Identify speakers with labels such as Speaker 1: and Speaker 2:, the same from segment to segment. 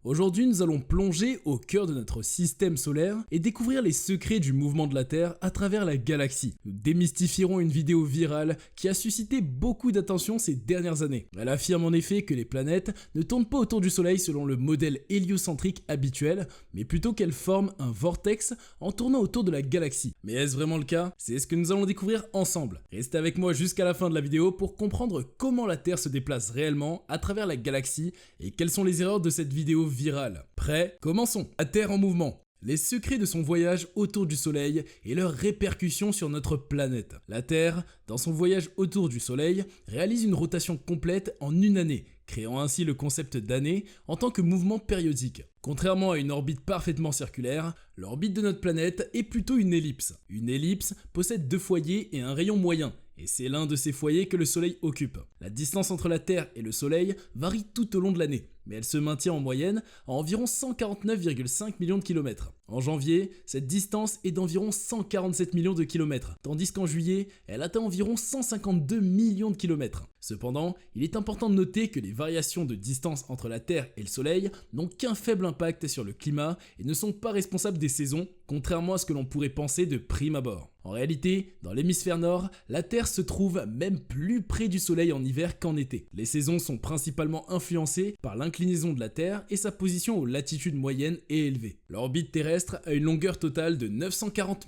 Speaker 1: Aujourd'hui, nous allons plonger au cœur de notre système solaire et découvrir les secrets du mouvement de la Terre à travers la galaxie. Nous démystifierons une vidéo virale qui a suscité beaucoup d'attention ces dernières années. Elle affirme en effet que les planètes ne tournent pas autour du Soleil selon le modèle héliocentrique habituel, mais plutôt qu'elles forment un vortex en tournant autour de la galaxie. Mais est-ce vraiment le cas? C'est ce que nous allons découvrir ensemble. Restez avec moi jusqu'à la fin de la vidéo pour comprendre comment la Terre se déplace réellement à travers la galaxie et quelles sont les erreurs de cette vidéo virale. Prêt? Commençons. La Terre en mouvement. Les secrets de son voyage autour du Soleil et leurs répercussions sur notre planète. La Terre, dans son voyage autour du Soleil, réalise une rotation complète en une année, créant ainsi le concept d'année en tant que mouvement périodique. Contrairement à une orbite parfaitement circulaire, l'orbite de notre planète est plutôt une ellipse. Une ellipse possède deux foyers et un rayon moyen, et c'est l'un de ces foyers que le Soleil occupe. La distance entre la Terre et le Soleil varie tout au long de l'année, mais elle se maintient en moyenne à environ 149,5 millions de kilomètres. En janvier, cette distance est d'environ 147 millions de kilomètres, tandis qu'en juillet, elle atteint environ 152 millions de kilomètres. Cependant, il est important de noter que les variations de distance entre la Terre et le Soleil n'ont qu'un faible impact sur le climat et ne sont pas responsables des saisons, contrairement à ce que l'on pourrait penser de prime abord. En réalité, dans l'hémisphère nord, la Terre se trouve même plus près du Soleil en hiver qu'en été. Les saisons sont principalement influencées par l'inclinaison de la Terre et sa position aux latitudes moyennes et élevées. L'orbite terrestre a une longueur totale de 940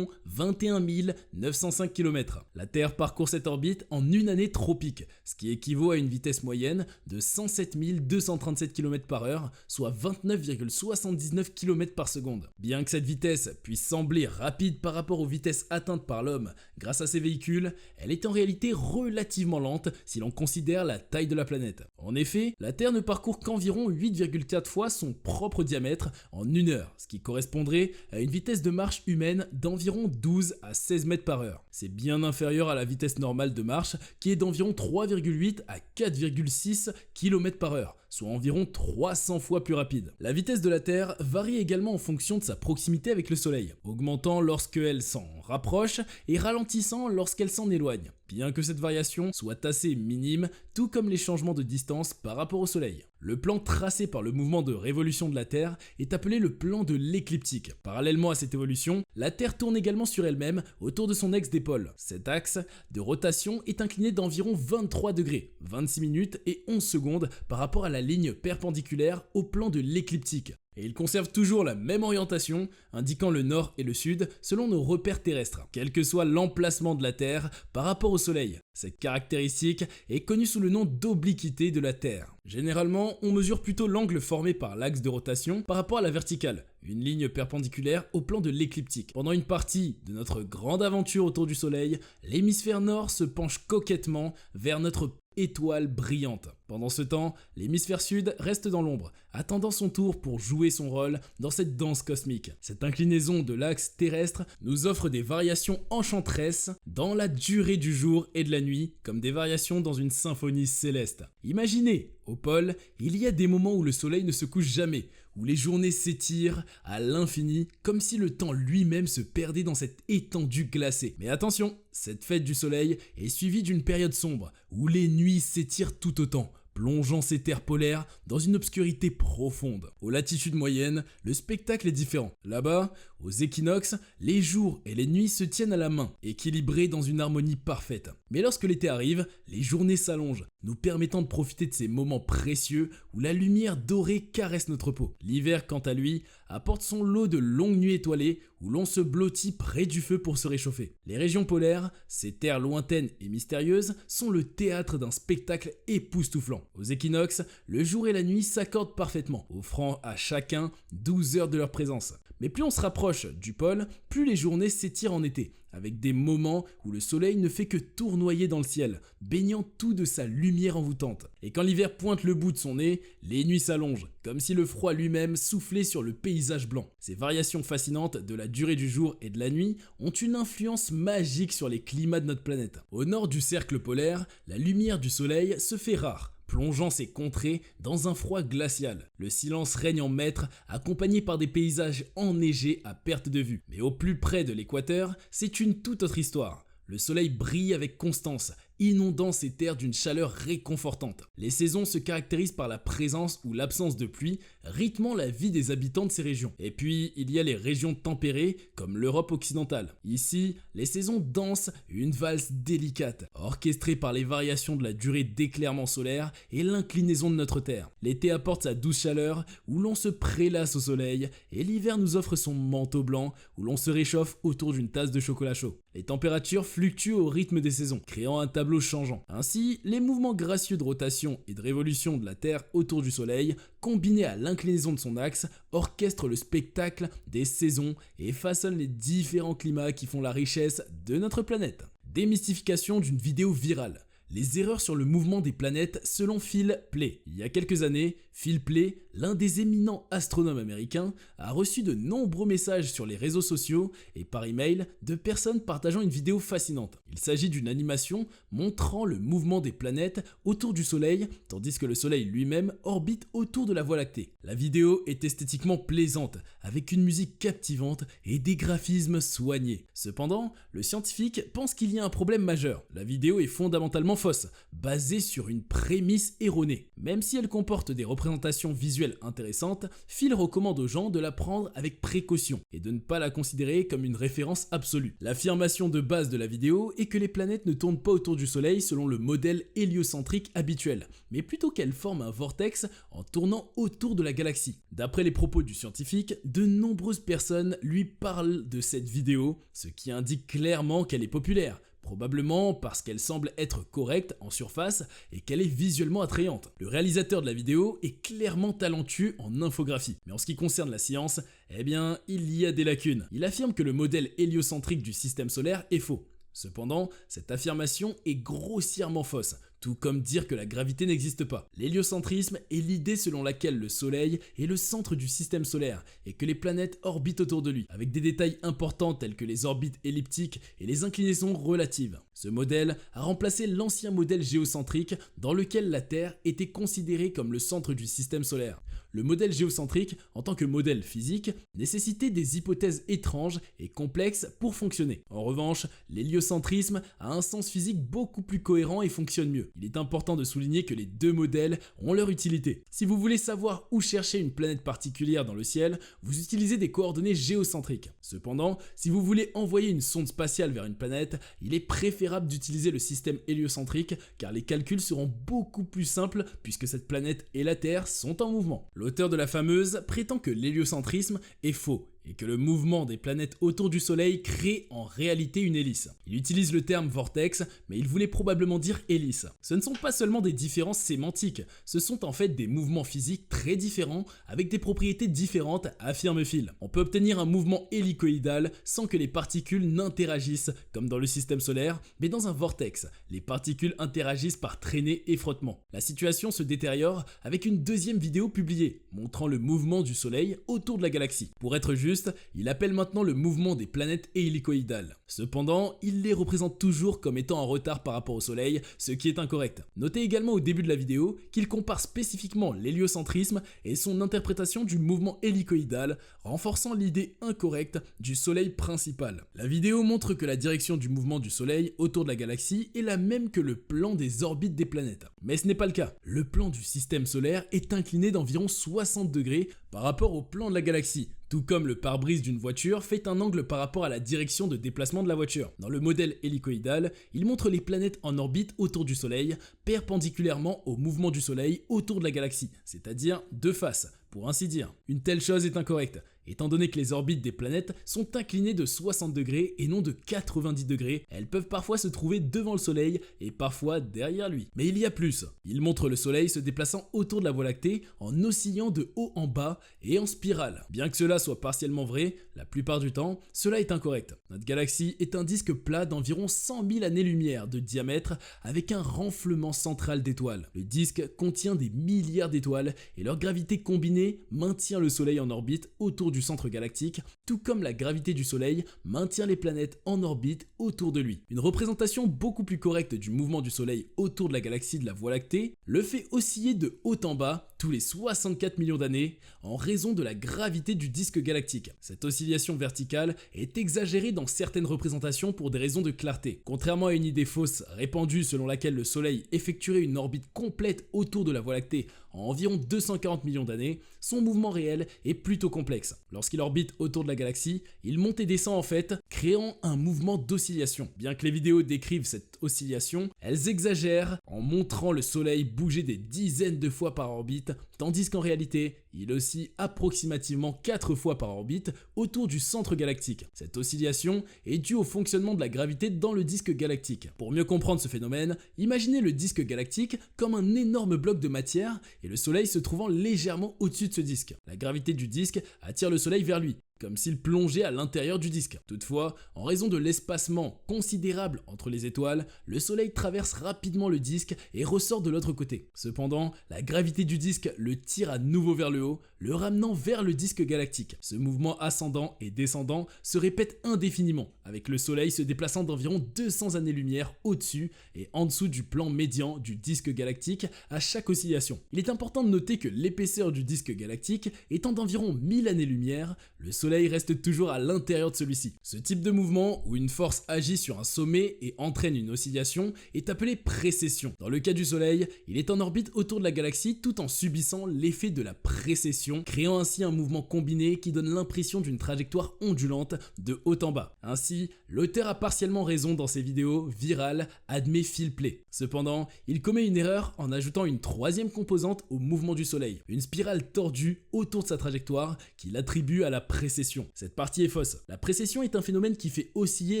Speaker 1: 021 905 km. La Terre parcourt cette orbite en une année tropique, ce qui équivaut à une vitesse moyenne de 107 237 km/h, soit 29,79 km par seconde. Bien que cette vitesse puisse sembler rapide par rapport aux vitesses atteintes par l'homme grâce à ses véhicules, elle est en réalité relativement lente si l'on considère la taille de la planète. En effet, la Terre ne parcourt qu'environ 8,4 fois son propre diamètre en une heure, ce qui correspondrait à une vitesse de marche humaine d'environ 12 à 16 mètres par heure. C'est bien inférieur à la vitesse normale de marche qui est d'environ 3,8 à 4,6 km par heure, soit environ 300 fois plus rapide. La vitesse de la Terre varie également en fonction de sa proximité avec le Soleil, augmentant lorsqu'elle s'en rapproche et ralentissant lorsqu'elle s'en éloigne, bien que cette variation soit assez minime, tout comme les changements de distance par rapport au Soleil. Le plan tracé par le mouvement de révolution de la Terre est appelé le plan de l'écliptique. Parallèlement à cette évolution, la Terre tourne également sur elle-même autour de son axe d'épaule. Cet axe de rotation est incliné d'environ 23 degrés, 26 minutes et 11 secondes par rapport à la ligne perpendiculaire au plan de l'écliptique. Et il conserve toujours la même orientation, indiquant le nord et le sud selon nos repères terrestres, quel que soit l'emplacement de la Terre par rapport au Soleil. Cette caractéristique est connue sous le nom d'obliquité de la Terre. Généralement, on mesure plutôt l'angle formé par l'axe de rotation par rapport à la verticale, une ligne perpendiculaire au plan de l'écliptique. Pendant une partie de notre grande aventure autour du Soleil, l'hémisphère nord se penche coquettement vers notre étoile brillante. Pendant ce temps, l'hémisphère sud reste dans l'ombre, attendant son tour pour jouer son rôle dans cette danse cosmique. Cette inclinaison de l'axe terrestre nous offre des variations enchanteresses dans la durée du jour et de la nuit, comme des variations dans une symphonie céleste. Imaginez, au pôle, il y a des moments où le soleil ne se couche jamais, où les journées s'étirent à l'infini, comme si le temps lui-même se perdait dans cette étendue glacée. Mais attention, cette fête du soleil est suivie d'une période sombre, où les nuits s'étirent tout autant, plongeant ces terres polaires dans une obscurité profonde. Aux latitudes moyennes, le spectacle est différent. Là-bas, aux équinoxes, les jours et les nuits se tiennent à la main, équilibrés dans une harmonie parfaite. Mais lorsque l'été arrive, les journées s'allongent, nous permettant de profiter de ces moments précieux où la lumière dorée caresse notre peau. L'hiver, quant à lui, apporte son lot de longues nuits étoilées où l'on se blottit près du feu pour se réchauffer. Les régions polaires, ces terres lointaines et mystérieuses, sont le théâtre d'un spectacle époustouflant. Aux équinoxes, le jour et la nuit s'accordent parfaitement, offrant à chacun 12 heures de leur présence. Mais plus on se rapproche du pôle, plus les journées s'étirent en été, avec des moments où le soleil ne fait que tournoyer dans le ciel, baignant tout de sa lumière envoûtante. Et quand l'hiver pointe le bout de son nez, les nuits s'allongent, comme si le froid lui-même soufflait sur le paysage blanc. Ces variations fascinantes de la durée du jour et de la nuit ont une influence magique sur les climats de notre planète. Au nord du cercle polaire, la lumière du soleil se fait rare, plongeant ces contrées dans un froid glacial. Le silence règne en maître, accompagné par des paysages enneigés à perte de vue. Mais au plus près de l'équateur, c'est une toute autre histoire. Le soleil brille avec constance, inondant ces terres d'une chaleur réconfortante. Les saisons se caractérisent par la présence ou l'absence de pluie, rythmant la vie des habitants de ces régions. Et puis, il y a les régions tempérées, comme l'Europe occidentale. Ici, les saisons dansent une valse délicate, orchestrée par les variations de la durée d'éclairement solaire et l'inclinaison de notre Terre. L'été apporte sa douce chaleur, où l'on se prélasse au soleil, et l'hiver nous offre son manteau blanc, où l'on se réchauffe autour d'une tasse de chocolat chaud. Les températures fluctuent au rythme des saisons, créant un tableau changeant. Ainsi, les mouvements gracieux de rotation et de révolution de la Terre autour du Soleil, combinés à l'inclinaison de son axe, orchestrent le spectacle des saisons et façonnent les différents climats qui font la richesse de notre planète. Démystification d'une vidéo virale. Les erreurs sur le mouvement des planètes selon Phil Plait. Il y a quelques années, Phil Plait, l'un des éminents astronomes américains, a reçu de nombreux messages sur les réseaux sociaux et par email de personnes partageant une vidéo fascinante. Il s'agit d'une animation montrant le mouvement des planètes autour du Soleil, tandis que le Soleil lui-même orbite autour de la Voie lactée. La vidéo est esthétiquement plaisante, avec une musique captivante et des graphismes soignés. Cependant, le scientifique pense qu'il y a un problème majeur. La vidéo est fondamentalement fausse, basée sur une prémisse erronée. Même si elle comporte des représentations visuelles intéressantes, Phil recommande aux gens de la prendre avec précaution et de ne pas la considérer comme une référence absolue. L'affirmation de base de la vidéo est que les planètes ne tournent pas autour du Soleil selon le modèle héliocentrique habituel, mais plutôt qu'elles forment un vortex en tournant autour de la galaxie. D'après les propos du scientifique, de nombreuses personnes lui parlent de cette vidéo, ce qui indique clairement qu'elle est populaire. Probablement parce qu'elle semble être correcte en surface et qu'elle est visuellement attrayante. Le réalisateur de la vidéo est clairement talentueux en infographie. Mais en ce qui concerne la science, eh bien, il y a des lacunes. Il affirme que le modèle héliocentrique du système solaire est faux. Cependant, cette affirmation est grossièrement fausse, tout comme dire que la gravité n'existe pas. L'héliocentrisme est l'idée selon laquelle le Soleil est le centre du système solaire et que les planètes orbitent autour de lui, avec des détails importants tels que les orbites elliptiques et les inclinaisons relatives. Ce modèle a remplacé l'ancien modèle géocentrique dans lequel la Terre était considérée comme le centre du système solaire. Le modèle géocentrique, en tant que modèle physique, nécessitait des hypothèses étranges et complexes pour fonctionner. En revanche, l'héliocentrisme a un sens physique beaucoup plus cohérent et fonctionne mieux. Il est important de souligner que les deux modèles ont leur utilité. Si vous voulez savoir où chercher une planète particulière dans le ciel, vous utilisez des coordonnées géocentriques. Cependant, si vous voulez envoyer une sonde spatiale vers une planète, il est préférable d'utiliser le système héliocentrique car les calculs seront beaucoup plus simples puisque cette planète et la Terre sont en mouvement. L'auteur de la fameuse prétend que l'héliocentrisme est faux et que le mouvement des planètes autour du Soleil crée en réalité une hélice. Il utilise le terme vortex, mais il voulait probablement dire hélice. Ce ne sont pas seulement des différences sémantiques, ce sont en fait des mouvements physiques très différents avec des propriétés différentes, affirme Phil. On peut obtenir un mouvement hélicoïdal sans que les particules n'interagissent, comme dans le système solaire, mais dans un vortex, les particules interagissent par traînée et frottement. La situation se détériore avec une deuxième vidéo publiée, montrant le mouvement du Soleil autour de la galaxie. Pour être juste, il appelle maintenant le mouvement des planètes hélicoïdales. Cependant, il les représente toujours comme étant en retard par rapport au Soleil, ce qui est incorrect. Notez également au début de la vidéo qu'il compare spécifiquement l'héliocentrisme et son interprétation du mouvement hélicoïdal, renforçant l'idée incorrecte du Soleil principal. La vidéo montre que la direction du mouvement du Soleil autour de la galaxie est la même que le plan des orbites des planètes. Mais ce n'est pas le cas. Le plan du système solaire est incliné d'environ 60 degrés par rapport au plan de la galaxie, tout comme le pare-brise d'une voiture fait un angle par rapport à la direction de déplacement de la voiture. Dans le modèle hélicoïdal, il montre les planètes en orbite autour du Soleil, perpendiculairement au mouvement du Soleil autour de la galaxie, c'est-à-dire de face, pour ainsi dire. Une telle chose est incorrecte, étant donné que les orbites des planètes sont inclinées de 60 degrés et non de 90 degrés, elles peuvent parfois se trouver devant le Soleil et parfois derrière lui. Mais il y a plus, il montre le Soleil se déplaçant autour de la Voie lactée en oscillant de haut en bas et en spirale. Bien que cela soit partiellement vrai, la plupart du temps, cela est incorrect. Notre galaxie est un disque plat d'environ 100 000 années-lumière de diamètre avec un renflement central d'étoiles. Le disque contient des milliards d'étoiles et leur gravité combinée maintient le Soleil en orbite autour du centre galactique, tout comme la gravité du Soleil maintient les planètes en orbite autour de lui. Une représentation beaucoup plus correcte du mouvement du Soleil autour de la galaxie de la Voie lactée le fait osciller de haut en bas tous les 64 millions d'années en raison de la gravité du disque galactique. Cette oscillation verticale est exagérée dans certaines représentations pour des raisons de clarté. Contrairement à une idée fausse répandue selon laquelle le Soleil effectuerait une orbite complète autour de la Voie lactée en environ 240 millions d'années, son mouvement réel est plutôt complexe. Lorsqu'il orbite autour de la galaxie, il monte et descend en fait, créant un mouvement d'oscillation. Bien que les vidéos décrivent cette oscillation, elles exagèrent en montrant le Soleil bouger des dizaines de fois par orbite, tandis qu'en réalité, il oscille approximativement 4 fois par orbite autour du centre galactique. Cette oscillation est due au fonctionnement de la gravité dans le disque galactique. Pour mieux comprendre ce phénomène, imaginez le disque galactique comme un énorme bloc de matière et le Soleil se trouvant légèrement au-dessus de ce disque. La gravité du disque attire le Soleil vers lui, comme s'il plongeait à l'intérieur du disque. Toutefois, en raison de l'espacement considérable entre les étoiles, le Soleil traverse rapidement le disque et ressort de l'autre côté. Cependant, la gravité du disque le tire à nouveau vers le haut, le ramenant vers le disque galactique. Ce mouvement ascendant et descendant se répète indéfiniment, avec le Soleil se déplaçant d'environ 200 années-lumière au-dessus et en dessous du plan médian du disque galactique à chaque oscillation. Il est important de noter que l'épaisseur du disque galactique étant d'environ 1000 années-lumière, le Soleil reste toujours à l'intérieur de celui-ci. Ce type de mouvement, où une force agit sur un sommet et entraîne une oscillation, est appelé précession. Dans le cas du Soleil, il est en orbite autour de la galaxie tout en subissant l'effet de la précession, créant ainsi un mouvement combiné qui donne l'impression d'une trajectoire ondulante de haut en bas. Ainsi, l'auteur a partiellement raison dans ses vidéos virales, admet Phil Plait. Cependant, il commet une erreur en ajoutant une troisième composante au mouvement du Soleil, une spirale tordue autour de sa trajectoire qu'il attribue à la précession. Cette partie est fausse. La précession est un phénomène qui fait osciller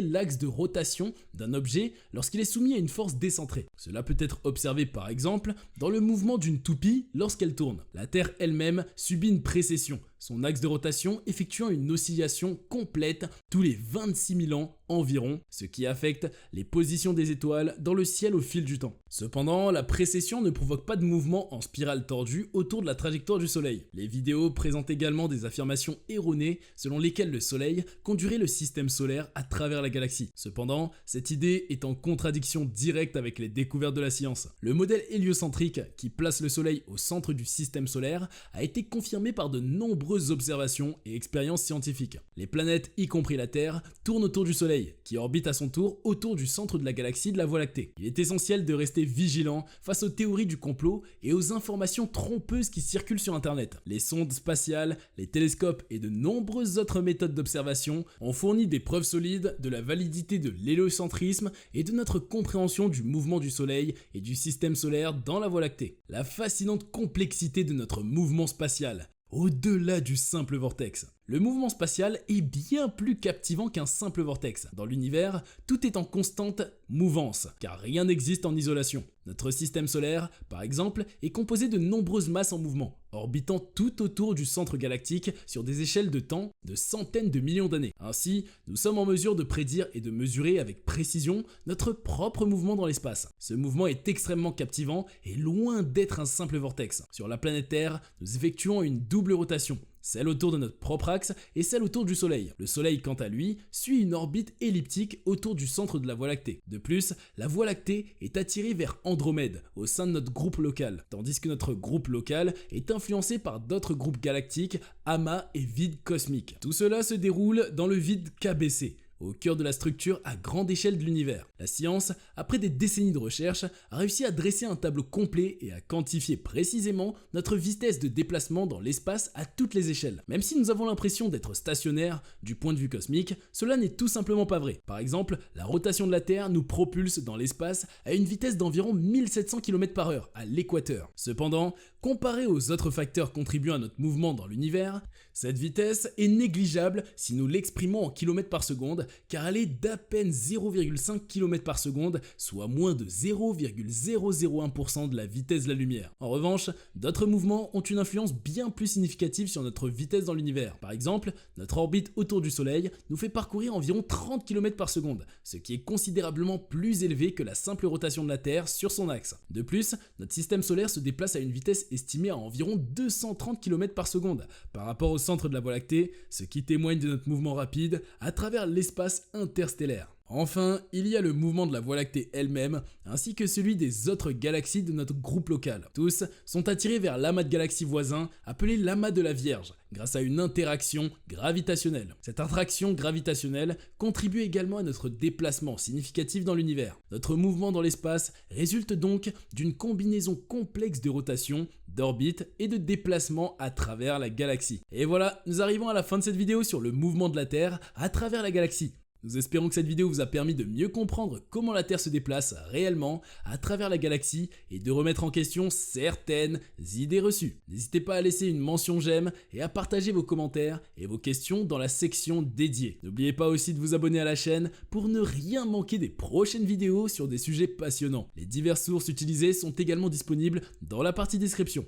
Speaker 1: l'axe de rotation d'un objet lorsqu'il est soumis à une force décentrée. Cela peut être observé par exemple dans le mouvement d'une toupie lorsqu'elle tourne. La Terre elle-même subit une précession, son axe de rotation effectuant une oscillation complète tous les 26 000 ans environ, ce qui affecte les positions des étoiles dans le ciel au fil du temps. Cependant, la précession ne provoque pas de mouvement en spirale tordue autour de la trajectoire du Soleil. Les vidéos présentent également des affirmations erronées selon lesquelles le Soleil conduirait le système solaire à travers la galaxie. Cependant, cette idée est en contradiction directe avec les découvertes de la science. Le modèle héliocentrique, qui place le Soleil au centre du système solaire, a été confirmé par de nombreuses observations et expériences scientifiques. Les planètes, y compris la Terre, tournent autour du Soleil, qui orbite à son tour autour du centre de la galaxie de la Voie lactée. Il est essentiel de rester vigilant face aux théories du complot et aux informations trompeuses qui circulent sur Internet. Les sondes spatiales, les télescopes et de nombreuses autres méthodes d'observation ont fourni des preuves solides de la validité de l'héliocentrisme et de notre compréhension du mouvement du Soleil et du système solaire dans la Voie lactée. La fascinante complexité de notre mouvement spatial, au-delà du simple vortex. Le mouvement spatial est bien plus captivant qu'un simple vortex. Dans l'univers, tout est en constante mouvance, car rien n'existe en isolation. Notre système solaire, par exemple, est composé de nombreuses masses en mouvement, orbitant tout autour du centre galactique sur des échelles de temps de centaines de millions d'années. Ainsi, nous sommes en mesure de prédire et de mesurer avec précision notre propre mouvement dans l'espace. Ce mouvement est extrêmement captivant et loin d'être un simple vortex. Sur la planète Terre, nous effectuons une double rotation, celle autour de notre propre axe et celle autour du Soleil. Le Soleil, quant à lui, suit une orbite elliptique autour du centre de la Voie lactée. De plus, la Voie lactée est attirée vers Andromède, au sein de notre groupe local, tandis que notre groupe local est influencé par d'autres groupes galactiques, amas et vides cosmiques. Tout cela se déroule dans le vide KBC, au cœur de la structure à grande échelle de l'univers. La science, après des décennies de recherche, a réussi à dresser un tableau complet et à quantifier précisément notre vitesse de déplacement dans l'espace à toutes les échelles. Même si nous avons l'impression d'être stationnaires du point de vue cosmique, cela n'est tout simplement pas vrai. Par exemple, la rotation de la Terre nous propulse dans l'espace à une vitesse d'environ 1700 km/h à l'équateur. Cependant, comparé aux autres facteurs contribuant à notre mouvement dans l'univers, cette vitesse est négligeable si nous l'exprimons en kilomètres par seconde, car elle est d'à peine 0,5 km par seconde, soit moins de 0,001% de la vitesse de la lumière. En revanche, d'autres mouvements ont une influence bien plus significative sur notre vitesse dans l'univers. Par exemple, notre orbite autour du Soleil nous fait parcourir environ 30 km par seconde, ce qui est considérablement plus élevé que la simple rotation de la Terre sur son axe. De plus, notre système solaire se déplace à une vitesse estimée à environ 230 km par seconde par rapport au centre de la Voie lactée, ce qui témoigne de notre mouvement rapide à travers l'espace interstellaire. Enfin, il y a le mouvement de la Voie lactée elle-même, ainsi que celui des autres galaxies de notre groupe local. Tous sont attirés vers l'amas de galaxies voisin, appelé l'amas de la Vierge, grâce à une interaction gravitationnelle. Cette attraction gravitationnelle contribue également à notre déplacement significatif dans l'univers. Notre mouvement dans l'espace résulte donc d'une combinaison complexe de rotation, d'orbite et de déplacement à travers la galaxie. Et voilà, nous arrivons à la fin de cette vidéo sur le mouvement de la Terre à travers la galaxie. Nous espérons que cette vidéo vous a permis de mieux comprendre comment la Terre se déplace réellement à travers la galaxie et de remettre en question certaines idées reçues. N'hésitez pas à laisser une mention j'aime et à partager vos commentaires et vos questions dans la section dédiée. N'oubliez pas aussi de vous abonner à la chaîne pour ne rien manquer des prochaines vidéos sur des sujets passionnants. Les diverses sources utilisées sont également disponibles dans la partie description.